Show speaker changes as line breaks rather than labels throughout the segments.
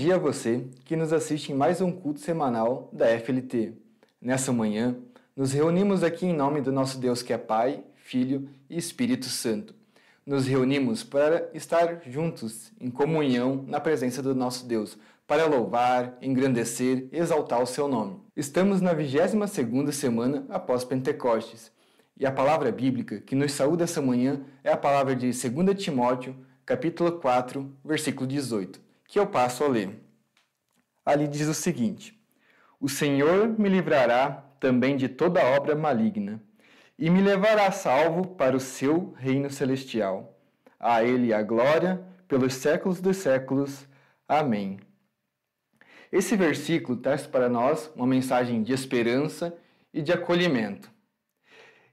dia a você que nos assiste em mais um culto semanal da FLT. Nessa manhã, nos reunimos aqui em nome do nosso Deus que é Pai, Filho e Espírito Santo. Nos reunimos para estar juntos em comunhão na presença do nosso Deus, para louvar, engrandecer e exaltar o seu nome. Estamos na 22ª semana após Pentecostes, e a palavra bíblica que nos saúda essa manhã é a palavra de 2 Timóteo, capítulo 4, versículo 18, que eu passo a ler. Ali diz o seguinte: O Senhor me livrará também de toda obra maligna, e me levará salvo para o seu reino celestial. A Ele a glória pelos séculos dos séculos. Amém. Esse versículo traz para nós uma mensagem de esperança e de acolhimento.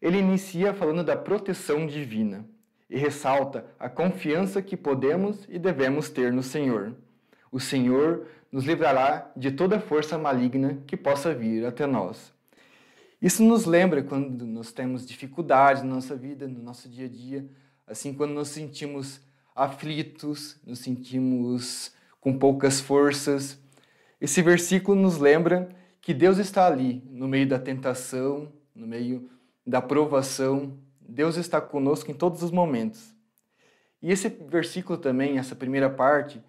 Ele inicia falando da proteção divina e ressalta a confiança que podemos e devemos ter no Senhor. O Senhor nos livrará de toda força maligna que possa vir até nós. Isso nos lembra quando nós temos dificuldades na nossa vida, no nosso dia a dia, assim quando nos sentimos aflitos, nos sentimos com poucas forças. Esse versículo nos lembra que Deus está ali, no meio da tentação, no meio da provação. Deus está conosco em todos os momentos. E esse versículo também, essa primeira parte,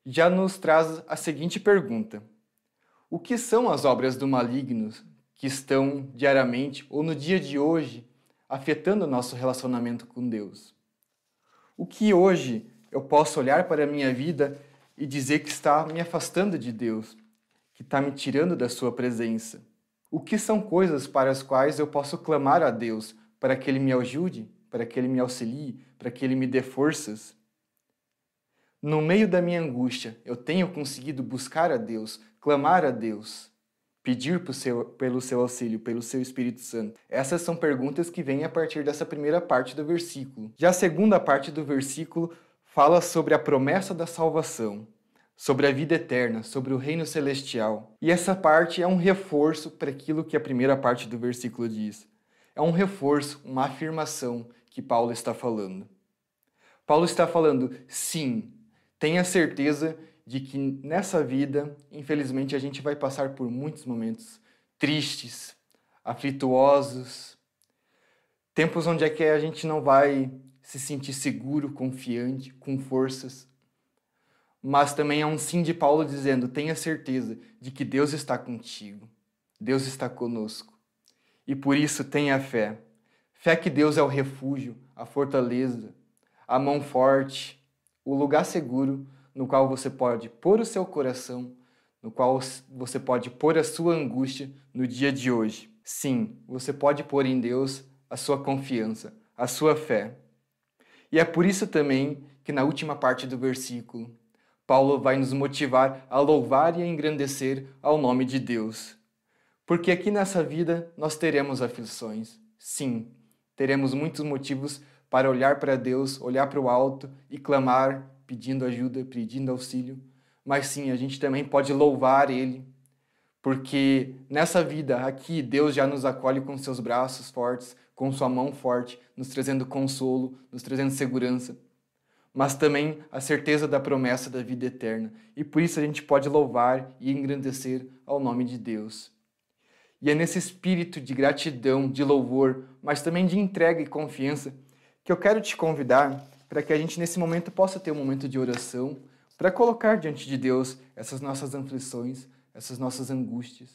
já nos traz a seguinte pergunta: o que são as obras do maligno que estão diariamente ou no dia de hoje afetando o nosso relacionamento com Deus? O que hoje eu posso olhar para a minha vida e dizer que está me afastando de Deus, que está me tirando da sua presença? O que são coisas para as quais eu posso clamar a Deus para que Ele me ajude, para que Ele me auxilie, para que Ele me dê forças? No meio da minha angústia, eu tenho conseguido buscar a Deus, clamar a Deus, pedir pelo seu auxílio, pelo seu Espírito Santo? Essas são perguntas que vêm a partir dessa primeira parte do versículo. Já a segunda parte do versículo fala sobre a promessa da salvação, sobre a vida eterna, sobre o reino celestial. E essa parte é um reforço para aquilo que a primeira parte do versículo diz. É um reforço, uma afirmação que Paulo está falando. Paulo está falando, sim, tenha certeza de que nessa vida, infelizmente, a gente vai passar por muitos momentos tristes, aflituosos, tempos onde é que a gente não vai se sentir seguro, confiante, com forças. Mas também é um sim de Paulo dizendo, tenha certeza de que Deus está contigo, Deus está conosco. E por isso tenha fé. Fé que Deus é o refúgio, a fortaleza, a mão forte, o lugar seguro no qual você pode pôr o seu coração, no qual você pode pôr a sua angústia no dia de hoje. Sim, você pode pôr em Deus a sua confiança, a sua fé. E é por isso também que na última parte do versículo, Paulo vai nos motivar a louvar e a engrandecer ao nome de Deus. Porque aqui nessa vida nós teremos aflições. Sim, teremos muitos motivos para olhar para Deus, olhar para o alto e clamar, pedindo ajuda, pedindo auxílio. Mas sim, a gente também pode louvar Ele, porque nessa vida aqui Deus já nos acolhe com seus braços fortes, com sua mão forte, nos trazendo consolo, nos trazendo segurança, mas também a certeza da promessa da vida eterna. E por isso a gente pode louvar e engrandecer ao nome de Deus. E é nesse espírito de gratidão, de louvor, mas também de entrega e confiança, que eu quero te convidar para que a gente nesse momento possa ter um momento de oração, para colocar diante de Deus essas nossas aflições, essas nossas angústias.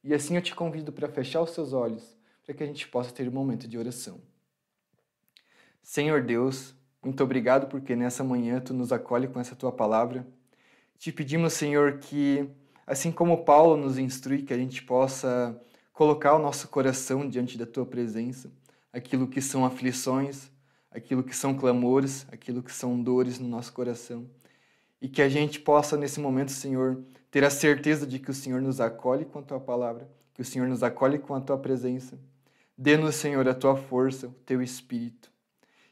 E assim eu te convido para fechar os seus olhos, para que a gente possa ter um momento de oração. Senhor Deus, muito obrigado porque nessa manhã Tu nos acolhe com essa Tua palavra. Te pedimos, Senhor, que assim como Paulo nos instrui, que a gente possa colocar o nosso coração diante da Tua presença, aquilo que são aflições, aquilo que são clamores, aquilo que são dores no nosso coração. E que a gente possa, nesse momento, Senhor, ter a certeza de que o Senhor nos acolhe com a Tua palavra, que o Senhor nos acolhe com a Tua presença. Dê-nos, Senhor, a Tua força, o Teu Espírito.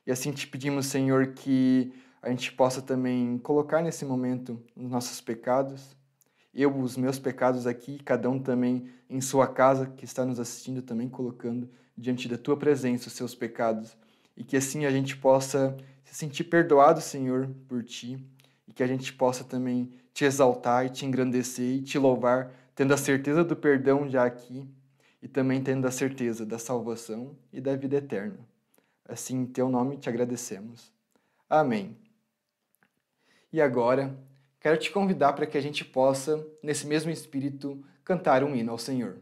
E assim te pedimos, Senhor, que a gente possa também colocar nesse momento os nossos pecados, eu, os meus pecados aqui, cada um também em sua casa, que está nos assistindo também, colocando diante da Tua presença os seus pecados. E que assim a gente possa se sentir perdoado, Senhor, por Ti. e que a gente possa também te exaltar e te engrandecer e te louvar, tendo a certeza do perdão já aqui e também tendo a certeza da salvação e da vida eterna. Assim, em teu nome te agradecemos. Amém. E agora, quero te convidar para que a gente possa, nesse mesmo espírito, cantar um hino ao Senhor.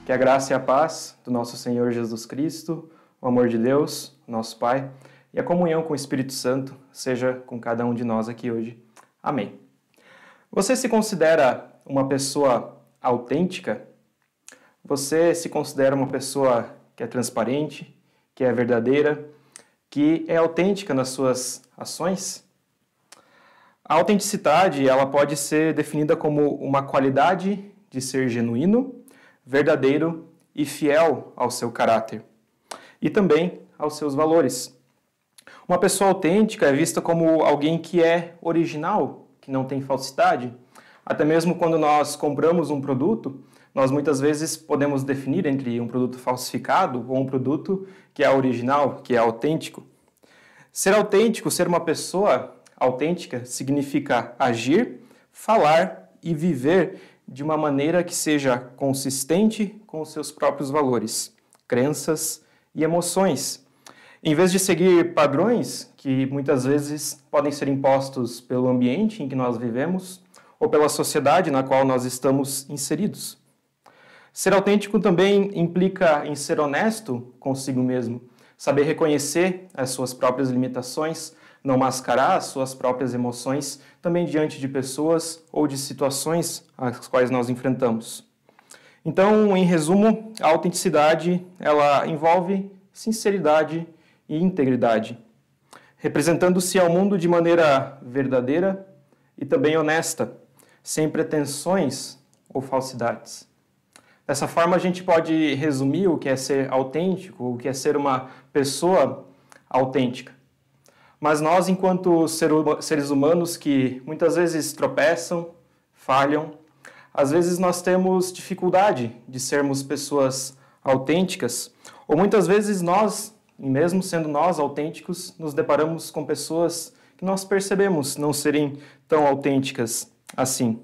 Que a graça e a paz do nosso Senhor Jesus Cristo, o amor de Deus, nosso Pai, e a comunhão com o Espírito Santo seja com cada um de nós aqui hoje. Amém. Você se considera uma pessoa autêntica? Você se considera uma pessoa que é transparente, que é verdadeira, que é autêntica nas suas ações? A autenticidade, ela pode ser definida como uma qualidade de ser genuíno, verdadeiro e fiel ao seu caráter e também aos seus valores. Uma pessoa autêntica é vista como alguém que é original, que não tem falsidade. Até mesmo quando nós compramos um produto, nós muitas vezes podemos definir entre um produto falsificado ou um produto que é original, que é autêntico. Ser autêntico, ser uma pessoa autêntica, significa agir, falar e viver de uma maneira que seja consistente com os seus próprios valores, crenças e emoções. Em vez de seguir padrões que muitas vezes podem ser impostos pelo ambiente em que nós vivemos ou pela sociedade na qual nós estamos inseridos. Ser autêntico também implica em ser honesto consigo mesmo, saber reconhecer as suas próprias limitações, não mascarar as suas próprias emoções também diante de pessoas ou de situações às quais nós enfrentamos. Então, em resumo, a autenticidade, ela envolve sinceridade e integridade, representando-se ao mundo de maneira verdadeira e também honesta, sem pretensões ou falsidades. Dessa forma, a gente pode resumir o que é ser autêntico, o que é ser uma pessoa autêntica. Mas nós, enquanto seres humanos que muitas vezes tropeçam, falham, às vezes nós temos dificuldade de sermos pessoas autênticas, ou muitas vezes nós, mesmo sendo nós autênticos, nos deparamos com pessoas que nós percebemos não serem tão autênticas assim.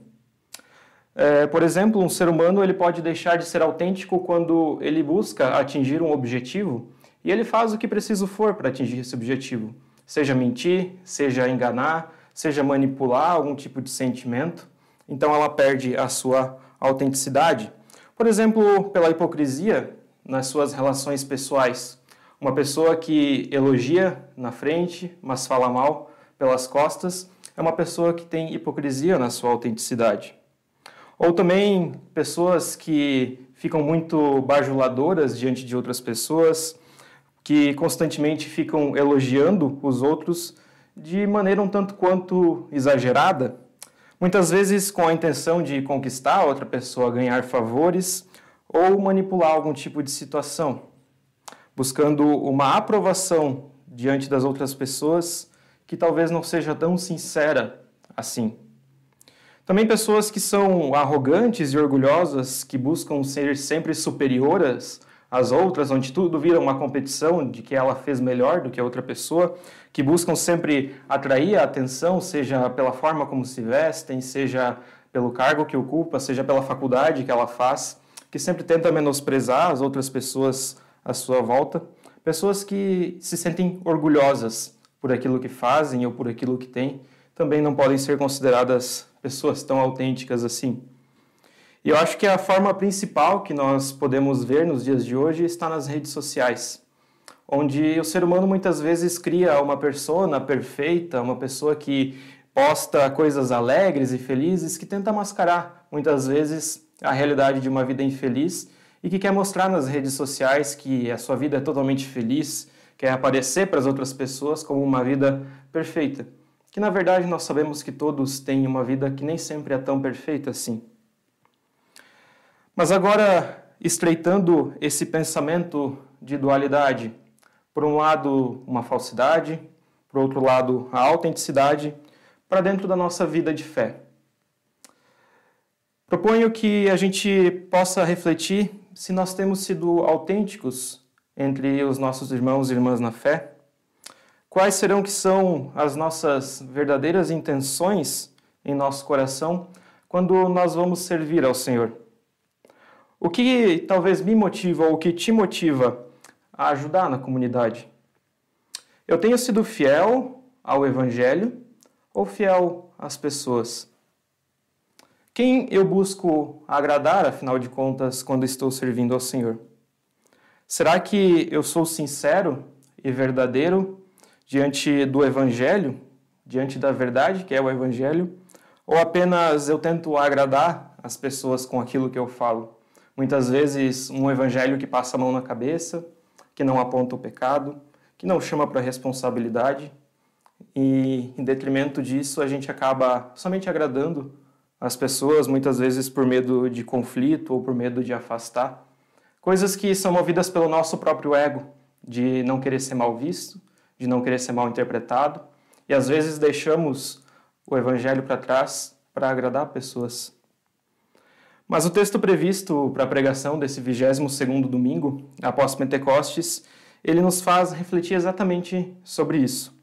Por exemplo, um ser humano ele pode deixar de ser autêntico quando ele busca atingir um objetivo e ele faz o que preciso for para atingir esse objetivo. Seja mentir, seja enganar, seja manipular algum tipo de sentimento. Então ela perde a sua autenticidade. Por exemplo, pela hipocrisia nas suas relações pessoais. Uma pessoa que elogia na frente, mas fala mal pelas costas, é uma pessoa que tem hipocrisia na sua autenticidade. Ou também pessoas que ficam muito bajuladoras diante de outras pessoas, que constantemente ficam elogiando os outros de maneira um tanto quanto exagerada, muitas vezes com a intenção de conquistar outra pessoa, ganhar favores ou manipular algum tipo de situação, buscando uma aprovação diante das outras pessoas que talvez não seja tão sincera assim. Também pessoas que são arrogantes e orgulhosas, que buscam ser sempre superiores às outras, onde tudo vira uma competição de que ela fez melhor do que a outra pessoa, que buscam sempre atrair a atenção, seja pela forma como se vestem, seja pelo cargo que ocupa, seja pela faculdade que ela faz, que sempre tenta menosprezar as outras pessoas à sua volta, pessoas que se sentem orgulhosas por aquilo que fazem ou por aquilo que têm, também não podem ser consideradas pessoas tão autênticas assim. E eu acho que a forma principal que nós podemos ver nos dias de hoje está nas redes sociais, onde o ser humano muitas vezes cria uma persona perfeita, uma pessoa que posta coisas alegres e felizes, que tenta mascarar muitas vezes a realidade de uma vida infeliz e que quer mostrar nas redes sociais que a sua vida é totalmente feliz, quer aparecer para as outras pessoas como uma vida perfeita. Que na verdade nós sabemos que todos têm uma vida que nem sempre é tão perfeita assim. Mas agora, estreitando esse pensamento de dualidade, por um lado uma falsidade, por outro lado a autenticidade, para dentro da nossa vida de fé. Proponho que a gente possa refletir se nós temos sido autênticos entre os nossos irmãos e irmãs na fé. Quais serão que são as nossas verdadeiras intenções em nosso coração quando nós vamos servir ao Senhor? O que talvez me motiva ou o que te motiva a ajudar na comunidade? Eu tenho sido fiel ao Evangelho ou fiel às pessoas? Quem eu busco agradar, afinal de contas, quando estou servindo ao Senhor? Será que eu sou sincero e verdadeiro diante do Evangelho, diante da verdade, que é o Evangelho, ou apenas eu tento agradar as pessoas com aquilo que eu falo? Muitas vezes um Evangelho que passa a mão na cabeça, que não aponta o pecado, que não chama para responsabilidade, e em detrimento disso a gente acaba somente agradando as pessoas, muitas vezes por medo de conflito ou por medo de afastar. Coisas que são movidas pelo nosso próprio ego, de não querer ser mal visto, de não querer ser mal interpretado, e às vezes deixamos o Evangelho para trás para agradar pessoas. Mas o texto previsto para a pregação desse 22º domingo, após Pentecostes, ele nos faz refletir exatamente sobre isso.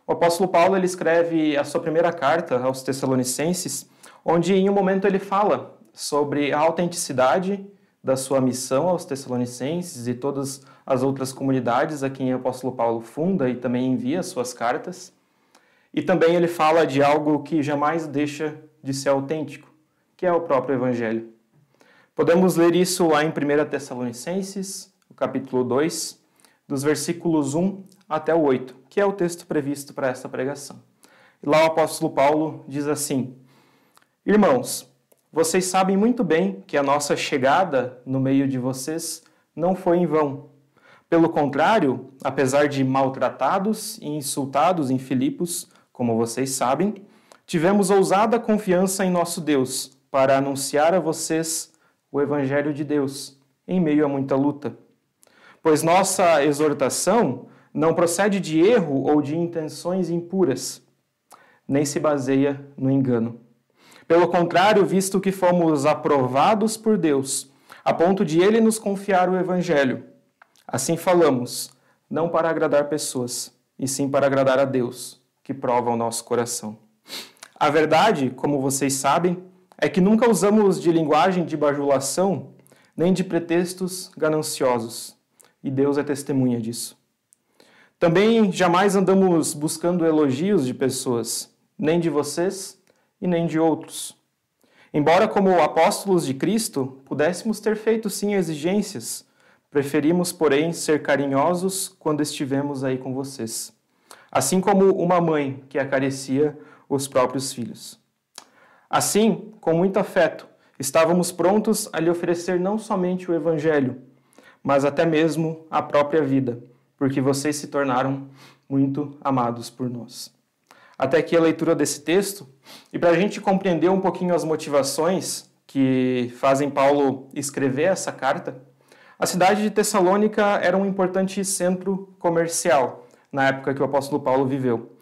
O apóstolo Paulo ele escreve a sua primeira carta aos Tessalonicenses, onde em um momento ele fala sobre a autenticidade da sua missão aos Tessalonicenses e todas as outras comunidades a quem o apóstolo Paulo funda e também envia suas cartas. E também ele fala de algo que jamais deixa de ser autêntico, que é o próprio Evangelho. Podemos ler isso lá em 1 Tessalonicenses, o capítulo 2, dos versículos 1 até o 8, que é o texto previsto para esta pregação. E lá o apóstolo Paulo diz assim: Irmãos, vocês sabem muito bem que a nossa chegada no meio de vocês não foi em vão. Pelo contrário, apesar de maltratados e insultados em Filipos, como vocês sabem, tivemos ousada confiança em nosso Deus para anunciar a vocês o Evangelho de Deus, em meio a muita luta. Pois nossa exortação não procede de erro ou de intenções impuras, nem se baseia no engano. Pelo contrário, visto que fomos aprovados por Deus, a ponto de Ele nos confiar o Evangelho, assim falamos, não para agradar pessoas, e sim para agradar a Deus, que prova o nosso coração. A verdade, como vocês sabem, é que nunca usamos de linguagem de bajulação, nem de pretextos gananciosos, e Deus é testemunha disso. Também jamais andamos buscando elogios de pessoas, nem de vocês e nem de outros. Embora, como apóstolos de Cristo, pudéssemos ter feito sim exigências, preferimos, porém, ser carinhosos quando estivemos aí com vocês, assim como uma mãe que acaricia os próprios filhos. Assim, com muito afeto, estávamos prontos a lhe oferecer não somente o Evangelho, mas até mesmo a própria vida, porque vocês se tornaram muito amados por nós. Até aqui a leitura desse texto, e para a gente compreender um pouquinho as motivações que fazem Paulo escrever essa carta, a cidade de Tessalônica era um importante centro comercial na época que o apóstolo Paulo viveu.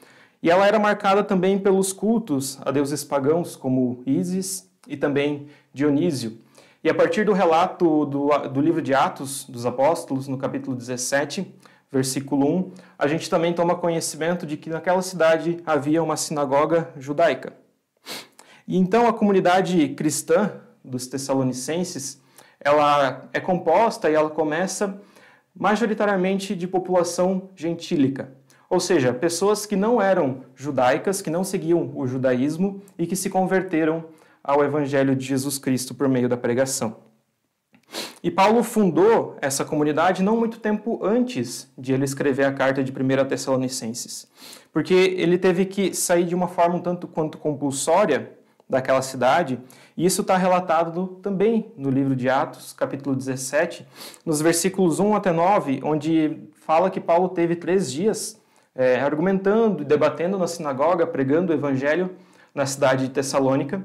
E ela era marcada também pelos cultos a deuses pagãos, como Ísis e também Dionísio. E a partir do relato do livro de Atos dos Apóstolos, no capítulo 17, versículo 1, a gente também toma conhecimento de que naquela cidade havia uma sinagoga judaica. E então a comunidade cristã dos Tessalonicenses, ela é composta e ela começa majoritariamente de população gentílica, ou seja, pessoas que não eram judaicas, que não seguiam o judaísmo e que se converteram ao Evangelho de Jesus Cristo por meio da pregação. E Paulo fundou essa comunidade não muito tempo antes de ele escrever a carta de 1 Tessalonicenses, porque ele teve que sair de uma forma um tanto quanto compulsória daquela cidade, e isso está relatado também no livro de Atos, capítulo 17, nos versículos 1 até 9, onde fala que Paulo teve 3 dias argumentando e debatendo na sinagoga, pregando o evangelho na cidade de Tessalônica.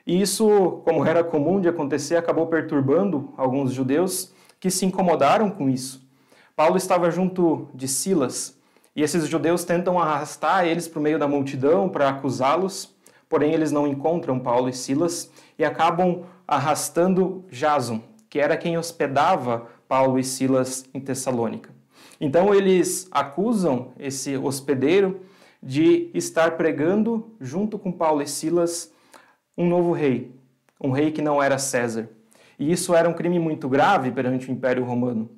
E isso, como era comum de acontecer, acabou perturbando alguns judeus que se incomodaram com isso. Paulo estava junto de Silas, e esses judeus tentam arrastar eles para o meio da multidão para acusá-los, porém eles não encontram Paulo e Silas e acabam arrastando Jason, que era quem hospedava Paulo e Silas em Tessalônica. Então eles acusam esse hospedeiro de estar pregando junto com Paulo e Silas um novo rei, um rei que não era César. E isso era um crime muito grave perante o Império Romano.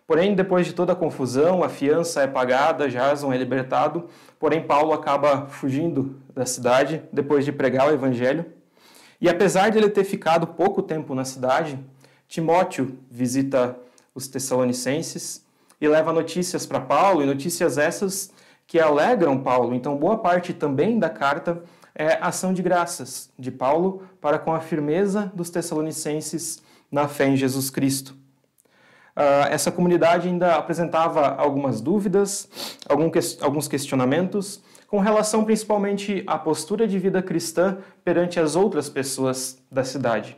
Porém, depois de toda a confusão, a fiança é pagada, Jason é libertado, porém Paulo acaba fugindo da cidade depois de pregar o evangelho. E apesar de ele ter ficado pouco tempo na cidade, Timóteo visita os Tessalonicenses e leva notícias para Paulo, e notícias essas que alegram Paulo. Então, boa parte também da carta é ação de graças de Paulo para com a firmeza dos Tessalonicenses na fé em Jesus Cristo. Essa comunidade ainda apresentava algumas dúvidas, alguns questionamentos, com relação principalmente à postura de vida cristã perante as outras pessoas da cidade.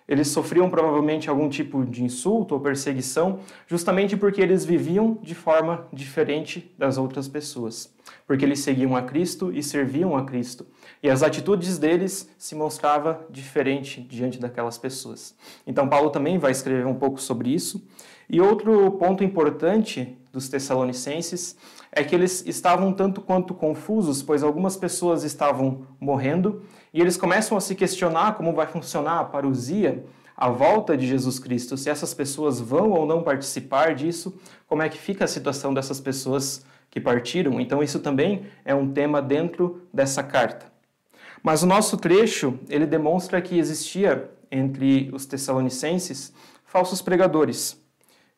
Eles sofriam provavelmente algum tipo de insulto ou perseguição, justamente porque eles viviam de forma diferente das outras pessoas, porque eles seguiam a Cristo e serviam a Cristo, e as atitudes deles se mostravam diferente diante daquelas pessoas. Então Paulo também vai escrever um pouco sobre isso. E outro ponto importante dos Tessalonicenses é que eles estavam tanto quanto confusos, pois algumas pessoas estavam morrendo, e eles começam a se questionar como vai funcionar a parousia, a volta de Jesus Cristo, se essas pessoas vão ou não participar disso, como é que fica a situação dessas pessoas que partiram. Então isso também é um tema dentro dessa carta. Mas o nosso trecho, ele demonstra que existia entre os Tessalonicenses falsos pregadores,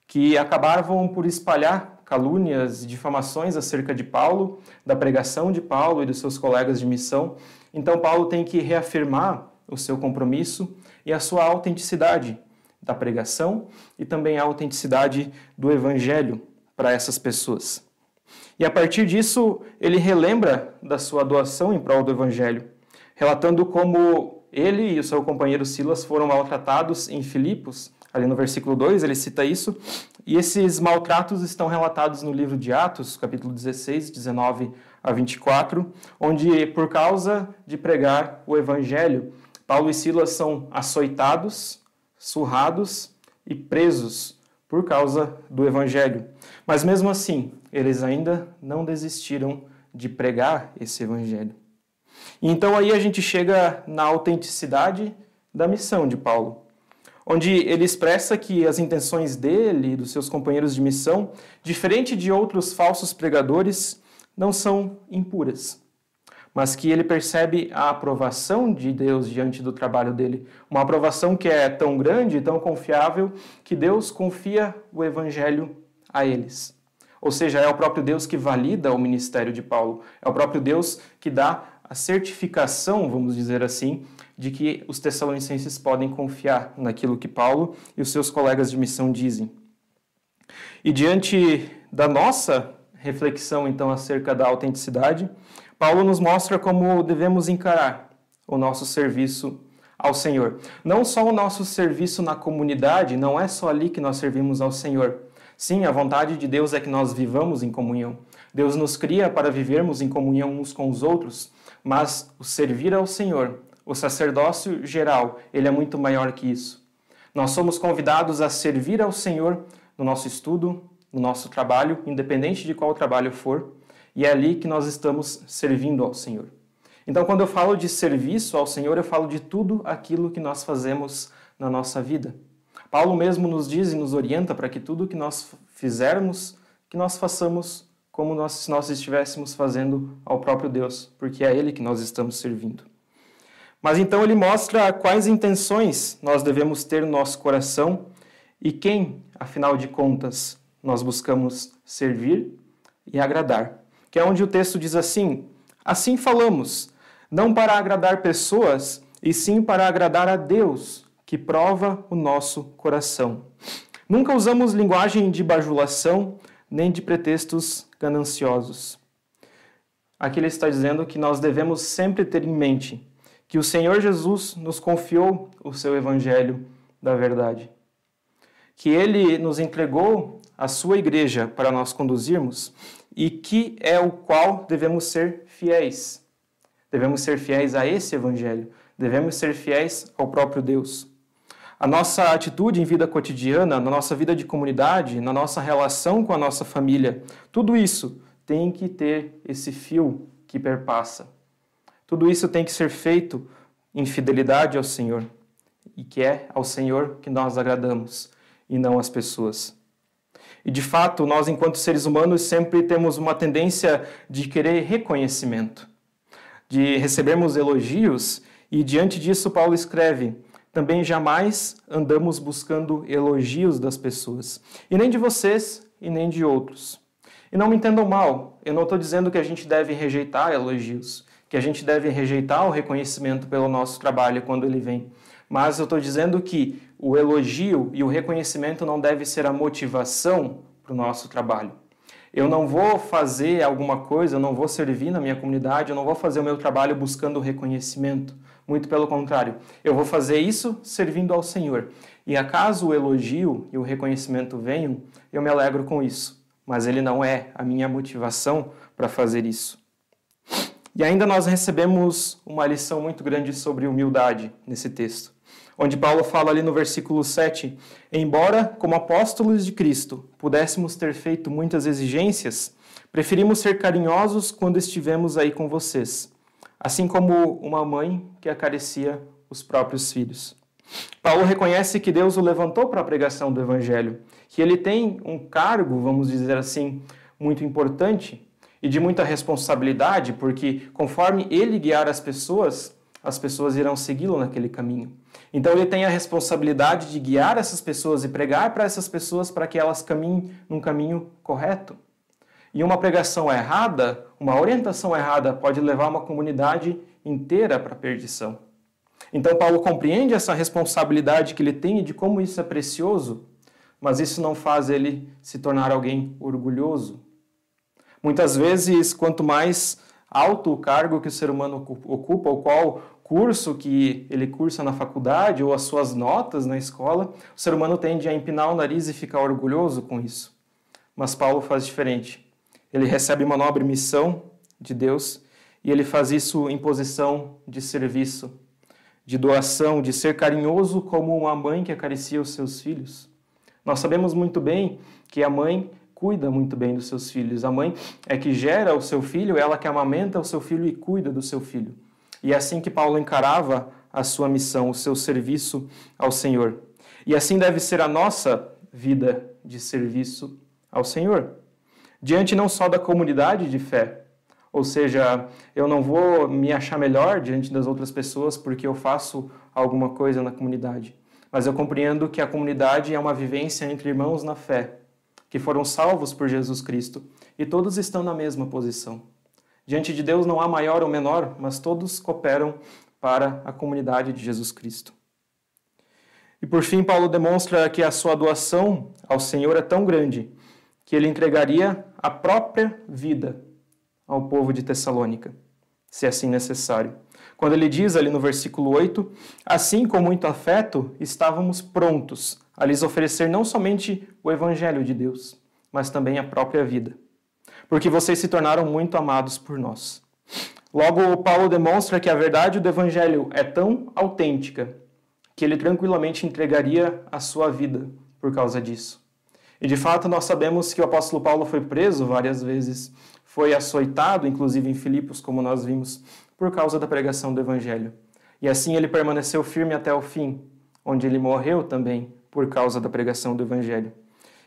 que acabavam por espalhar calúnias e difamações acerca de Paulo, da pregação de Paulo e dos seus colegas de missão. Então Paulo tem que reafirmar o seu compromisso e a sua autenticidade da pregação e também a autenticidade do evangelho para essas pessoas. E a partir disso, ele relembra da sua doação em prol do evangelho, relatando como ele e o seu companheiro Silas foram maltratados em Filipos. Ali no versículo 2 ele cita isso, e esses maltratos estão relatados no livro de Atos, capítulo 16, 19 a 24, onde, por causa de pregar o evangelho, Paulo e Silas são açoitados, surrados e presos por causa do evangelho. Mas mesmo assim, eles ainda não desistiram de pregar esse evangelho. Então aí a gente chega na autenticidade da missão de Paulo, onde ele expressa que as intenções dele e dos seus companheiros de missão, diferente de outros falsos pregadores, não são impuras, mas que ele percebe a aprovação de Deus diante do trabalho dele, uma aprovação que é tão grande, tão confiável, que Deus confia o evangelho a eles. Ou seja, é o próprio Deus que valida o ministério de Paulo, é o próprio Deus que dá a certificação, vamos dizer assim, de que os tessalonicenses podem confiar naquilo que Paulo e os seus colegas de missão dizem. E diante da nossa reflexão, então, acerca da autenticidade, Paulo nos mostra como devemos encarar o nosso serviço ao Senhor. Não só o nosso serviço na comunidade, não é só ali que nós servimos ao Senhor. Sim, a vontade de Deus é que nós vivamos em comunhão. Deus nos cria para vivermos em comunhão uns com os outros, mas o servir ao Senhor, o sacerdócio geral, ele é muito maior que isso. Nós somos convidados a servir ao Senhor no nosso estudo, no nosso trabalho, independente de qual trabalho for, e é ali que nós estamos servindo ao Senhor. Então, quando eu falo de serviço ao Senhor, eu falo de tudo aquilo que nós fazemos na nossa vida. Paulo mesmo nos diz e nos orienta para que tudo que nós fizermos, que nós façamos como se nós estivéssemos fazendo ao próprio Deus, porque é a Ele que nós estamos servindo. Mas então ele mostra quais intenções nós devemos ter no nosso coração e quem, afinal de contas, nós buscamos servir e agradar. Que é onde o texto diz assim: assim falamos, não para agradar pessoas, e sim para agradar a Deus, que prova o nosso coração. Nunca usamos linguagem de bajulação, nem de pretextos gananciosos. Aqui ele está dizendo que nós devemos sempre ter em mente que o Senhor Jesus nos confiou o seu evangelho da verdade, que ele nos entregou a sua igreja para nós conduzirmos e que é o qual devemos ser fiéis. Devemos ser fiéis a esse evangelho, devemos ser fiéis ao próprio Deus. A nossa atitude em vida cotidiana, na nossa vida de comunidade, na nossa relação com a nossa família, tudo isso tem que ter esse fio que perpassa. Tudo isso tem que ser feito em fidelidade ao Senhor, e que é ao Senhor que nós agradamos, e não às pessoas. E de fato, nós enquanto seres humanos sempre temos uma tendência de querer reconhecimento, de recebermos elogios E diante disso, Paulo escreve: também jamais andamos buscando elogios das pessoas, e nem de vocês e nem de outros. E não me entendam mal, eu não estou dizendo que a gente deve rejeitar elogios, que a gente deve rejeitar o reconhecimento pelo nosso trabalho quando ele vem. Mas eu estou dizendo que o elogio e o reconhecimento não deve ser a motivação para o nosso trabalho. Eu não vou fazer alguma coisa, eu não vou servir na minha comunidade, eu não vou fazer o meu trabalho buscando reconhecimento. Muito pelo contrário, eu vou fazer isso servindo ao Senhor. E acaso o elogio e o reconhecimento venham, eu me alegro com isso. Mas ele não é a minha motivação para fazer isso. E ainda nós recebemos uma lição muito grande sobre humildade nesse texto, onde Paulo fala ali no versículo 7, embora, como apóstolos de Cristo, pudéssemos ter feito muitas exigências, preferimos ser carinhosos quando estivemos aí com vocês, assim como uma mãe que acaricia os próprios filhos. Paulo reconhece que Deus o levantou para a pregação do Evangelho, que ele tem um cargo, vamos dizer assim, muito importante e de muita responsabilidade, porque conforme ele guiar as pessoas irão segui-lo naquele caminho. Então ele tem a responsabilidade de guiar essas pessoas e pregar para essas pessoas para que elas caminhem num caminho correto. E uma pregação errada, uma orientação errada, pode levar uma comunidade inteira para a perdição. Então Paulo compreende essa responsabilidade que ele tem e de como isso é precioso, mas isso não faz ele se tornar alguém orgulhoso. Muitas vezes, quanto mais alto o cargo que o ser humano ocupa, ou qual curso que ele cursa na faculdade, ou as suas notas na escola, o ser humano tende a empinar o nariz e ficar orgulhoso com isso. Mas Paulo faz diferente. Ele recebe uma nobre missão de Deus e ele faz isso em posição de serviço, de doação, de ser carinhoso como uma mãe que acaricia os seus filhos. Nós sabemos muito bem que a mãe cuida muito bem dos seus filhos. A mãe é que gera o seu filho, ela que amamenta o seu filho e cuida do seu filho. E é assim que Paulo encarava a sua missão, o seu serviço ao Senhor. E assim deve ser a nossa vida de serviço ao Senhor. Diante não só da comunidade de fé, ou seja, eu não vou me achar melhor diante das outras pessoas porque eu faço alguma coisa na comunidade, mas eu compreendo que a comunidade é uma vivência entre irmãos na fé, que foram salvos por Jesus Cristo, e todos estão na mesma posição. Diante de Deus não há maior ou menor, mas todos cooperam para a comunidade de Jesus Cristo. E por fim, Paulo demonstra que a sua doação ao Senhor é tão grande que ele entregaria a própria vida ao povo de Tessalônica, se assim necessário. Quando ele diz ali no versículo 8, assim com muito afeto estávamos prontos a lhes oferecer não somente o Evangelho de Deus, mas também a própria vida, porque vocês se tornaram muito amados por nós. Logo, Paulo demonstra que a verdade do Evangelho é tão autêntica que ele tranquilamente entregaria a sua vida por causa disso. E de fato nós sabemos que o apóstolo Paulo foi preso várias vezes, foi açoitado, inclusive em Filipos, como nós vimos, por causa da pregação do Evangelho. E assim ele permaneceu firme até o fim, onde ele morreu também por causa da pregação do Evangelho.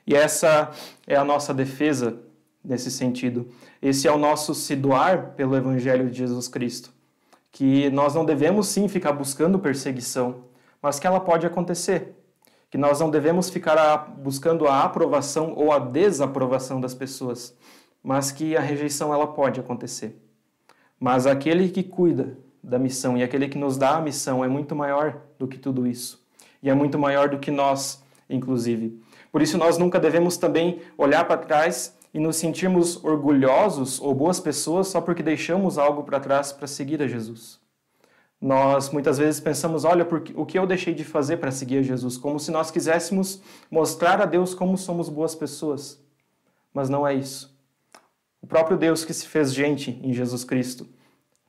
E essa é a nossa defesa nesse sentido. Esse é o nosso se doar pelo Evangelho de Jesus Cristo. Que nós não devemos sim ficar buscando perseguição, mas que ela pode acontecer. Que nós não devemos ficar buscando a aprovação ou a desaprovação das pessoas, mas que a rejeição ela pode acontecer. Mas aquele que cuida da missão e aquele que nos dá a missão é muito maior do que tudo isso. E é muito maior do que nós, inclusive. Por isso nós nunca devemos também olhar para trás e nos sentirmos orgulhosos ou boas pessoas só porque deixamos algo para trás para seguir a Jesus. Nós muitas vezes pensamos, olha, o que eu deixei de fazer para seguir a Jesus? Como se nós quiséssemos mostrar a Deus como somos boas pessoas. Mas não é isso. O próprio Deus que se fez gente em Jesus Cristo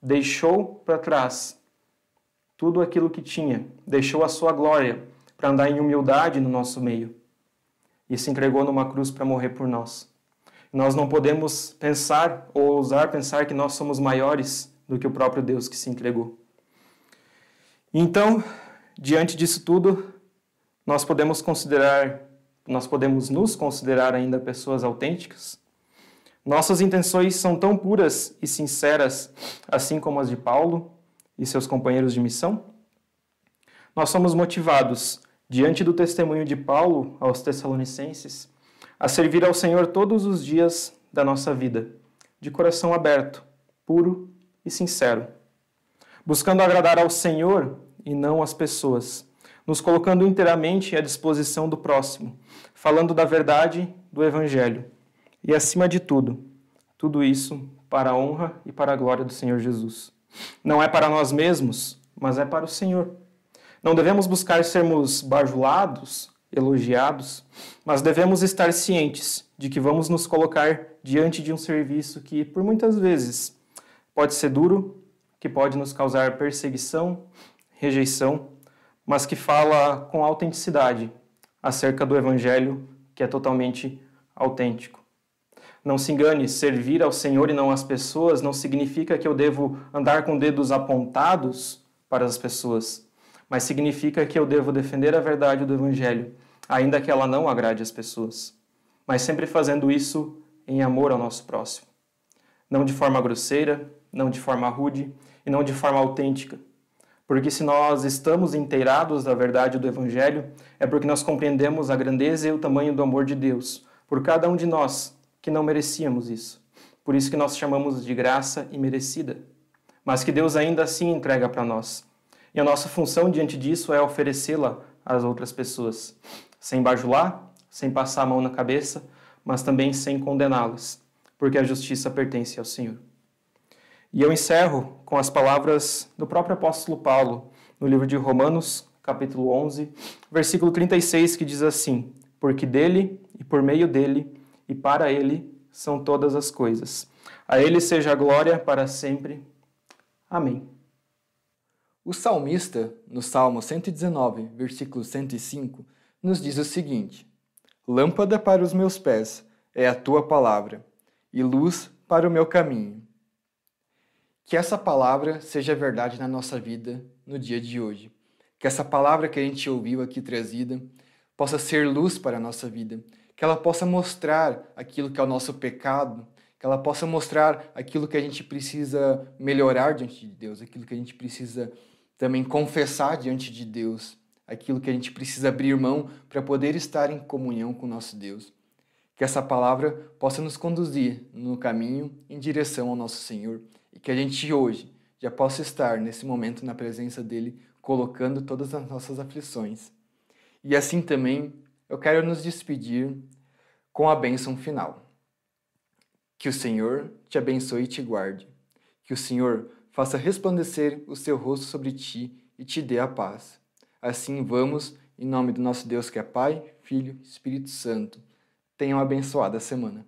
deixou para trás tudo aquilo que tinha, deixou a sua glória para andar em humildade no nosso meio e se entregou numa cruz para morrer por nós. Nós não podemos pensar ou ousar pensar que nós somos maiores do que o próprio Deus que se entregou. Então, diante disso tudo, nós podemos nos considerar ainda pessoas autênticas. Nossas intenções são tão puras e sinceras, assim como as de Paulo, e seus companheiros de missão? Nós somos motivados, diante do testemunho de Paulo aos Tessalonicenses, a servir ao Senhor todos os dias da nossa vida, de coração aberto, puro e sincero, buscando agradar ao Senhor e não às pessoas, nos colocando inteiramente à disposição do próximo, falando da verdade do Evangelho. E, acima de tudo, tudo isso para a honra e para a glória do Senhor Jesus. Não é para nós mesmos, mas é para o Senhor. Não devemos buscar sermos bajulados, elogiados, mas devemos estar cientes de que vamos nos colocar diante de um serviço que, por muitas vezes, pode ser duro, que pode nos causar perseguição, rejeição, mas que fala com autenticidade acerca do Evangelho, que é totalmente autêntico. Não se engane, servir ao Senhor e não às pessoas não significa que eu devo andar com dedos apontados para as pessoas, mas significa que eu devo defender a verdade do Evangelho, ainda que ela não agrade as pessoas, mas sempre fazendo isso em amor ao nosso próximo. Não de forma grosseira, não de forma rude e não de forma autêntica. Porque se nós estamos inteirados da verdade do Evangelho, é porque nós compreendemos a grandeza e o tamanho do amor de Deus por cada um de nós que não merecíamos isso. Por isso que nós chamamos de graça imerecida, mas que Deus ainda assim entrega para nós. E a nossa função diante disso é oferecê-la às outras pessoas, sem bajular, sem passar a mão na cabeça, mas também sem condená-las, porque a justiça pertence ao Senhor. E eu encerro com as palavras do próprio apóstolo Paulo, no livro de Romanos, capítulo 11, versículo 36, que diz assim: porque dele, e por meio dele, e para ele são todas as coisas. A ele seja a glória para sempre. Amém.
O salmista, no Salmo 119, versículo 105, nos diz o seguinte: lâmpada para os meus pés é a tua palavra, e luz para o meu caminho. Que essa palavra seja verdade na nossa vida no dia de hoje. Que essa palavra que a gente ouviu aqui trazida possa ser luz para a nossa vida. Que ela possa mostrar aquilo que é o nosso pecado. Que ela possa mostrar aquilo que a gente precisa melhorar diante de Deus. Aquilo que a gente precisa também confessar diante de Deus. Aquilo que a gente precisa abrir mão para poder estar em comunhão com o nosso Deus. Que essa palavra possa nos conduzir no caminho em direção ao nosso Senhor. E que a gente hoje já possa estar nesse momento na presença dEle, colocando todas as nossas aflições. E assim também eu quero nos despedir com a bênção final. Que o Senhor te abençoe e te guarde. Que o Senhor faça resplandecer o seu rosto sobre ti e te dê a paz. Assim vamos, em nome do nosso Deus que é Pai, Filho e Espírito Santo. Tenham uma abençoada semana.